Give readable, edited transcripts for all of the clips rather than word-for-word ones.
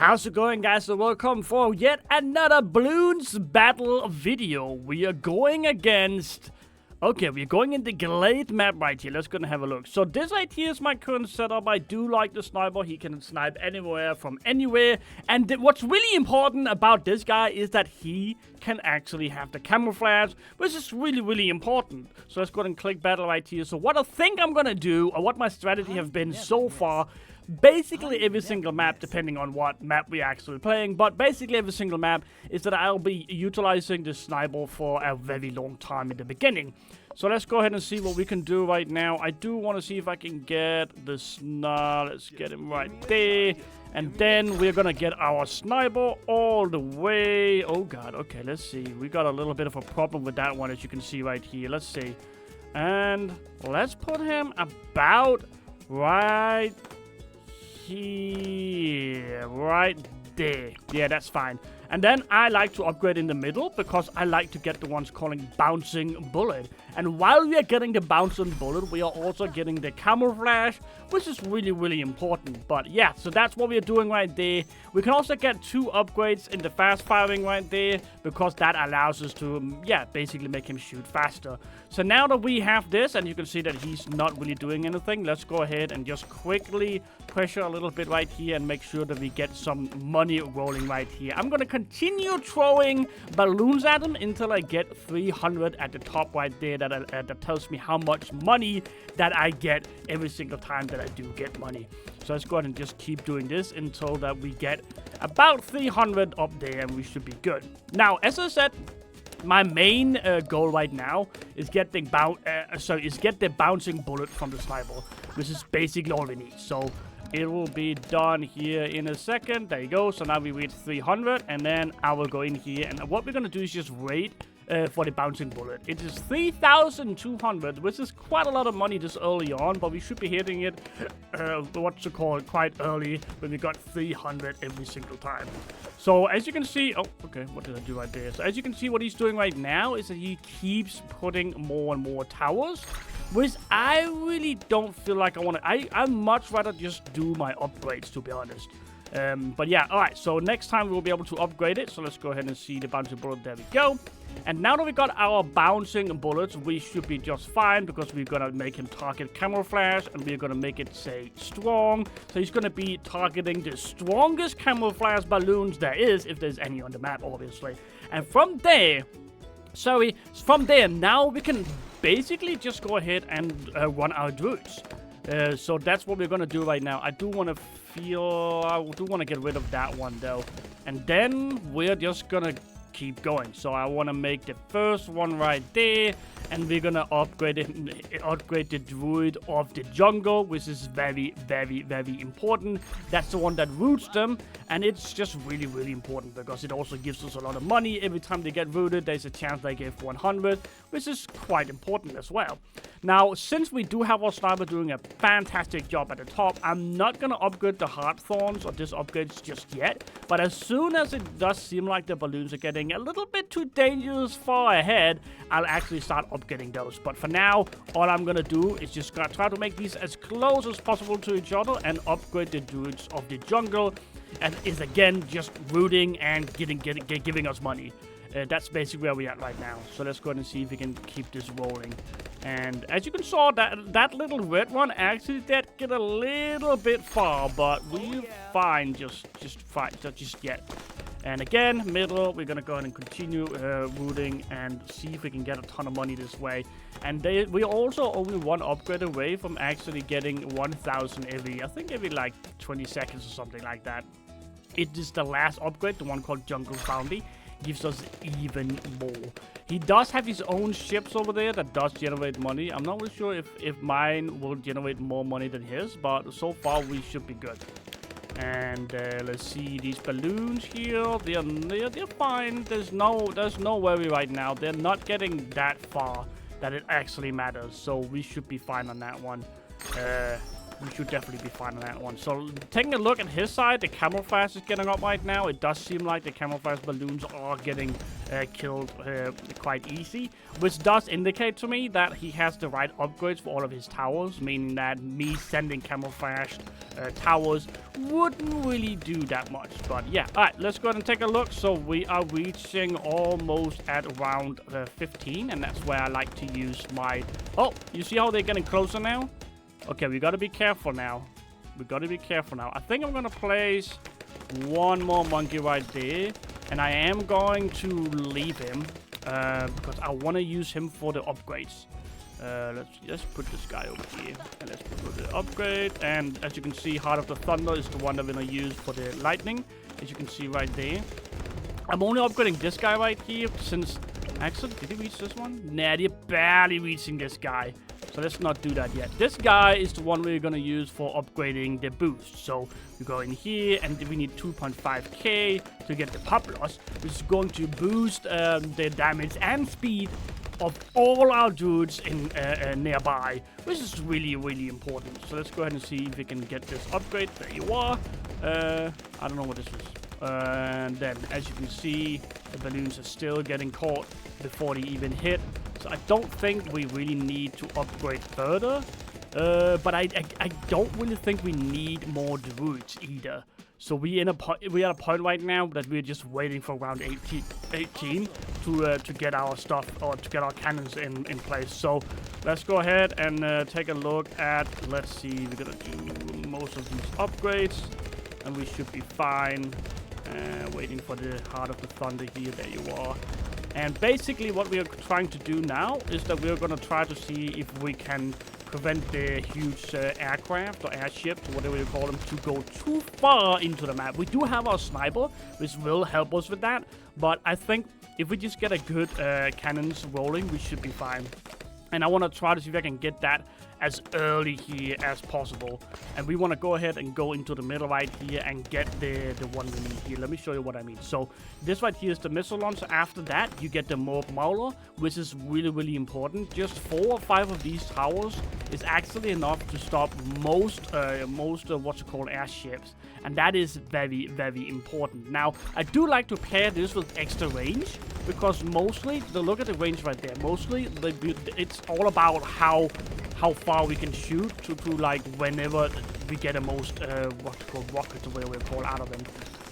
How's it going, guys? So welcome for yet another Bloons battle video. We are going against... Okay, we're going in the Glade map right here. Let's go and have a look. So this right here is my current setup. I do like the sniper. He can snipe anywhere from anywhere. And what's really important about this guy is that he can actually have the camouflage, which is really, really important. So let's go ahead and click battle right here. So what I think I'm going to do, or what my strategy have been so far, basically every single map, depending on what map we're actually playing, but basically every single map is that I'll be utilizing the sniper for a very long time in the beginning. So let's go ahead and see what we can do right now. I do want to see if I can get the sniper. Let's get him right there. And then we're going to get our sniper all the way. Oh, God. Okay, let's see. We got a little bit of a problem with that one, as you can see right here. Let's see. And let's put him about right here, right there. Yeah, that's fine. And then I like to upgrade in the middle because I like to get the ones calling bouncing bullet. And while we are getting the bouncing bullet, we are also getting the camouflage, which is really, really important. But yeah, so that's what we are doing right there. We can also get 2 upgrades in the fast firing right there because that allows us to, yeah, basically make him shoot faster. So now that we have this, and you can see that he's not really doing anything, let's go ahead and just quickly pressure a little bit right here and make sure that we get some money rolling right here. I'm going to continue throwing balloons at him until I get 300 at the top right there. That tells me how much money that I get every single time that I do get money. So let's go ahead and just keep doing this until that we get about 300 up there, and we should be good. Now, as I said, my main goal right now is get the bouncing bullet from the sniper, which is basically all we need. So it will be done here in a second. There you go. So now we reach 300, and then I will go in here, and what we're gonna do is just wait for the bouncing bullet. It is 3,200, which is quite a lot of money this early on, but we should be hitting it, quite early when we got 300 every single time. So as you can see, oh, okay, what did I do right there? So as you can see, what he's doing right now is that he keeps putting more and more towers, which I really don't feel like I want to. I'd much rather just do my upgrades, to be honest. But yeah, alright, so next time we'll be able to upgrade it. So let's go ahead and see the bouncing bullet. There we go. And now that we got our bouncing bullets, we should be just fine because we're going to make him target camouflage, and we're going to make it say strong. So he's going to be targeting the strongest camouflage balloons there is, if there's any on the map, obviously. And from there, now we can basically just go ahead and run our druids. So that's what we're going to do right now. I do want to get rid of that one, though. And then we're just going to keep going. So I want to make the first one right there, and we're gonna upgrade the druid of the jungle, which is very, very, very important. That's the one that roots them, and it's just really, really important because it also gives us a lot of money. Every time they get rooted, there's a chance they give 100, which is quite important as well. Now, since we do have our sniper doing a fantastic job at the top, I'm not gonna upgrade the hard thorns or this upgrades just yet, but as soon as it does seem like the balloons are getting a little bit too dangerous far ahead, I'll actually start upgrading those. But for now, all I'm gonna do is just gonna try to make these as close as possible to each other and upgrade the druids of the jungle, and is again just rooting and giving us money. That's basically where we're at right now. So let's go ahead and see if we can keep this rolling. And as you can saw, that little red one actually did get a little bit far, but we're fine just yet. And again, middle, we're gonna go ahead and continue rooting and see if we can get a ton of money this way. And we're also only one upgrade away from actually getting 1,000 I think every like 20 seconds or something like that. It is the last upgrade, the one called Jungle Bounty. Gives us even more. He does have his own ships over there that does generate money. I'm not really sure if mine will generate more money than his, but so far we should be good. And let's see these balloons here. They're fine. There's no worry right now. They're not getting that far that it actually matters. So we should be fine on that one. we should definitely be fine on that one. So taking a look at his side, the camouflage is getting up right now. It does seem like the camouflage balloons are getting killed quite easy, which does indicate to me that he has the right upgrades for all of his towers, meaning that me sending camouflaged towers wouldn't really do that much. But yeah, all right, let's go ahead and take a look. So we are reaching almost at round 15, and that's where I like to use my... Oh, you see how they're getting closer now? Okay, we gotta be careful now. We gotta be careful now. I think I'm gonna place one more monkey right there, and I am going to leave him because I want to use him for the upgrades. Let's just put this guy over here, and let's put the upgrade. And as you can see, Heart of the Thunder is the one that we're gonna use for the lightning, as you can see right there. I'm only upgrading this guy right here since... Actually, did he reach this one? Nah, they're barely reaching this guy. So let's not do that yet. This guy is the one we're going to use for upgrading the boost. So we go in here, and we need 2.5k to get the pop loss, which is going to boost the damage and speed of all our dudes in nearby, which is really, really important. So let's go ahead and see if we can get this upgrade. There you are. I don't know what this is. And then, as you can see, the balloons are still getting caught before they even hit. So I don't think we really need to upgrade further. But I don't really think we need more druids either. So we're at a point right now that we're just waiting for round 18 to get our stuff, or to get our cannons in place. So let's go ahead and take a look at, let's see, we're gonna do most of these upgrades, and we should be fine. Waiting for the Heart of the Thunder here. There you are. And basically what we are trying to do now is that we're going to try to see if we can prevent the huge aircraft or airships, or whatever you call them, to go too far into the map. We do have our sniper, which will help us with that, but I think if we just get a good cannons rolling, we should be fine. And I want to try to see if I can get that as early here as possible. And we want to go ahead and go into the middle right here and get the one we need here. Let me show you what I mean. So this right here is the missile launcher. After that, you get the Morb Mauler, which is really, really important. Just 4 or 5 of these towers is actually enough to stop most what you call airships. And that is very, very important. Now, I do like to pair this with extra range, because mostly, look at the range right there. Mostly, it's all about how far we can shoot to like whenever we get the most what you call rockets, or whatever we call out of them.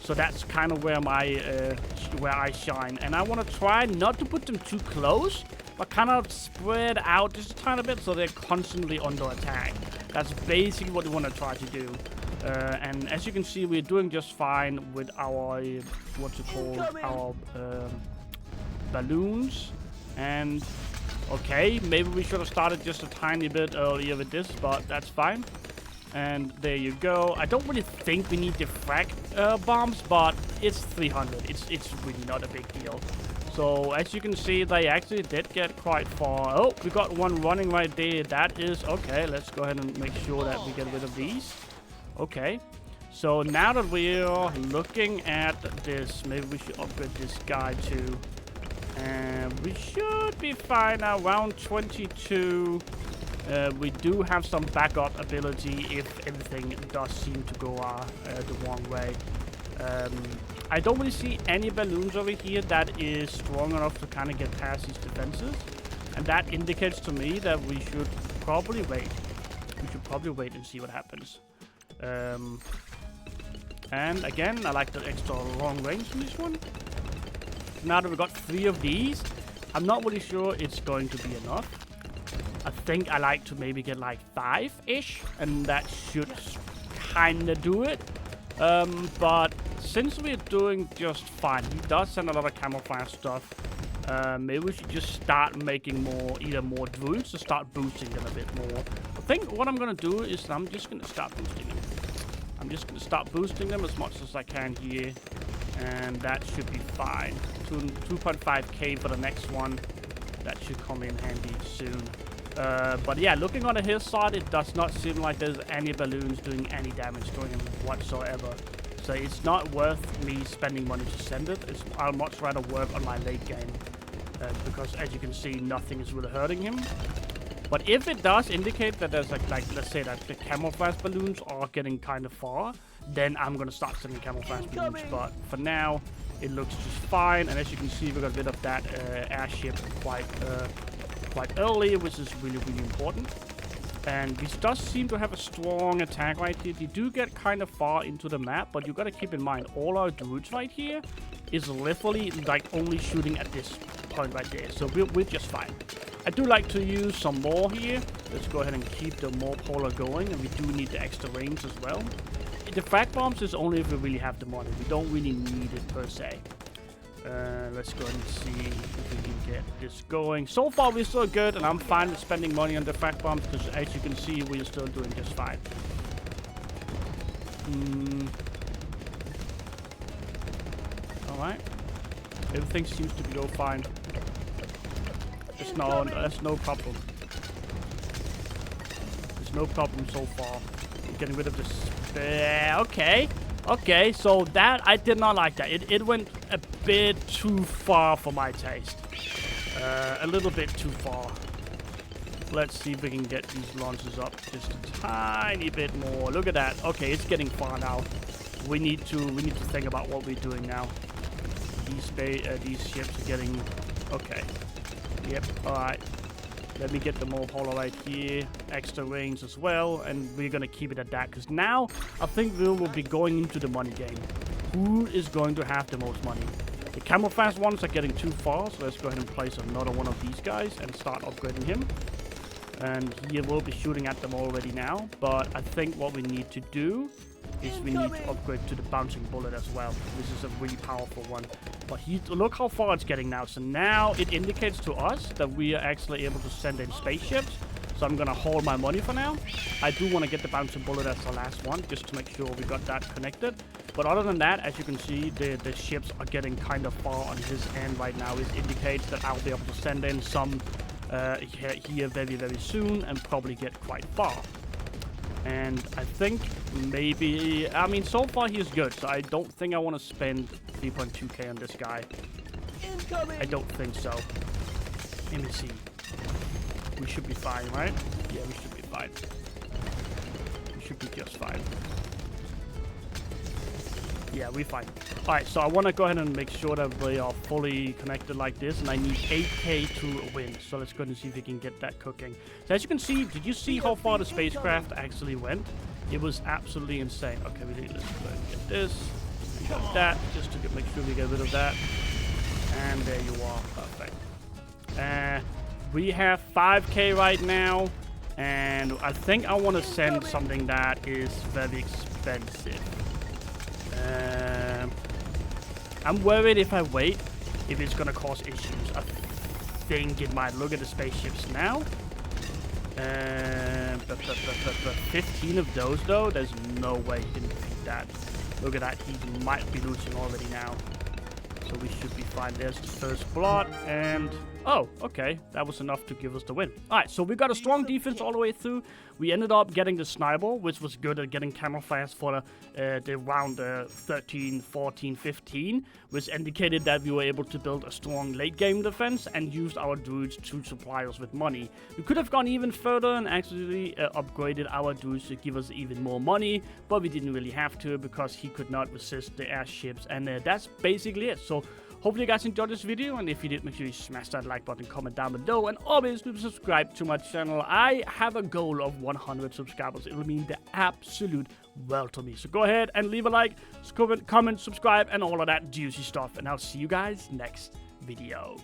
So that's kind of where where I shine. And I want to try not to put them too close, but kind of spread out just a tiny bit so they're constantly under attack. That's basically what we want to try to do. And as you can see, we're doing just fine with our our balloons. And okay, maybe we should have started just a tiny bit earlier with this, but that's fine. And there you go. I don't really think we need the frag bombs, but it's 300. It's really not a big deal. So as you can see, they actually did get quite far. Oh, we got one running right there. That is okay. Let's go ahead and make sure that we get rid of these. Okay. So now that we're looking at this, maybe we should upgrade this guy too. And we should be fine now. Round 22. We do have some backup ability if everything does seem to go the wrong way. I don't really see any balloons over here that is strong enough to kind of get past these defenses. And that indicates to me that we should probably wait. We should probably wait and see what happens. And again, I like the extra long range from this one. Now that we've got 3 of these, I'm not really sure it's going to be enough. I think I like to maybe get like 5-ish, and that should kind of do it. But since we're doing just fine, he does send a lot of camouflage stuff. Maybe we should just start making either more druids to start boosting them a bit more. I think what I'm going to do is I'm just going to start boosting them. I'm just going to start boosting them as much as I can here. And that should be fine. 2.5k for the next one. That should come in handy soon. But yeah, looking on his side, it does not seem like there's any balloons doing any damage to him whatsoever. So it's not worth me spending money to send it. I'll much rather work on my late game. Because as you can see, nothing is really hurting him. But if it does indicate that there's like let's say that the camouflage balloons are getting kind of far, then I'm gonna start sending camouflage balloons. But for now, it looks just fine. And as you can see, we got rid of that airship quite early, which is really important. And we does seem to have a strong attack right here. They do get kind of far into the map, but you gotta keep in mind all our dudes right here is literally like only shooting at this point right there. So we're just fine. I do like to use some more here. Let's go ahead and keep the more polar going, and we do need the extra range as well. The frag bombs is only if we really have the money. We don't really need it per se. Let's go ahead and see if we can get this going. So far we're still good, and I'm fine with spending money on the frag bombs because as you can see we're still doing just fine. Alright. Everything seems to go fine. There's no problem. There's no problem so far. I'm getting rid of this. Okay, so that, I did not like that. It went a bit too far for my taste. A little bit too far. Let's see if we can get these launches up just a tiny bit more. Look at that. Okay, it's getting far now. We need to think about what we're doing now. These ships are getting... Okay. Yep, alright. Let me get the more polar right here. Extra range as well. And we're going to keep it at that. Because now, I think we will be going into the money game. Who is going to have the most money? The camouflage ones are getting too far. So let's go ahead and place another one of these guys and start upgrading him. And he will be shooting at them already now. But I think what we need to do is we need to upgrade to the bouncing bullet as well. This is a really powerful one. But look how far it's getting now. So now it indicates to us that we are actually able to send in spaceships. So I'm going to hold my money for now. I do want to get the bouncing bullet as the last one, just to make sure we got that connected. But other than that, as you can see, the ships are getting kind of far on his end right now. It indicates that I'll be able to send in some here very soon and probably get quite far. And I think maybe... I mean, so far he's good, so I don't think I want to spend 3.2k on this guy. Incoming. I don't think so. Let me see. We should be fine, right? Yeah, we should be fine. We should be just fine. Yeah, we're fine. Alright, so I want to go ahead and make sure that we are fully connected like this, and I need 8k to win. So let's go ahead and see if we can get that cooking. So as you can see, did you see how far the spacecraft actually went? It was absolutely insane. Okay, let's go ahead and get this. And got that, just to make sure we get rid of that. And there you are. Perfect. We have 5k right now, and I think I want to send something that is very expensive. I'm worried if I wait, if it's gonna cause issues. I think it might. Look at the spaceships now. 15 of those though, there's no way he can defeat that. Look at that, he might be losing already now. So we should be fine. There's the first blood, and... Oh, okay. That was enough to give us the win. Alright, so we got a strong defense all the way through. We ended up getting the sniper, which was good at getting camouflage for the round 13, 14, 15, which indicated that we were able to build a strong late-game defense and used our druids to supply us with money. We could have gone even further and actually upgraded our druids to give us even more money, but we didn't really have to because he could not resist the airships, and that's basically it. So hopefully you guys enjoyed this video, and if you did, make sure you smash that like button, comment down below, and always subscribe to my channel. I have a goal of 100 subscribers. It will mean the absolute world to me. So go ahead and leave a like, comment, subscribe, and all of that juicy stuff, and I'll see you guys next video.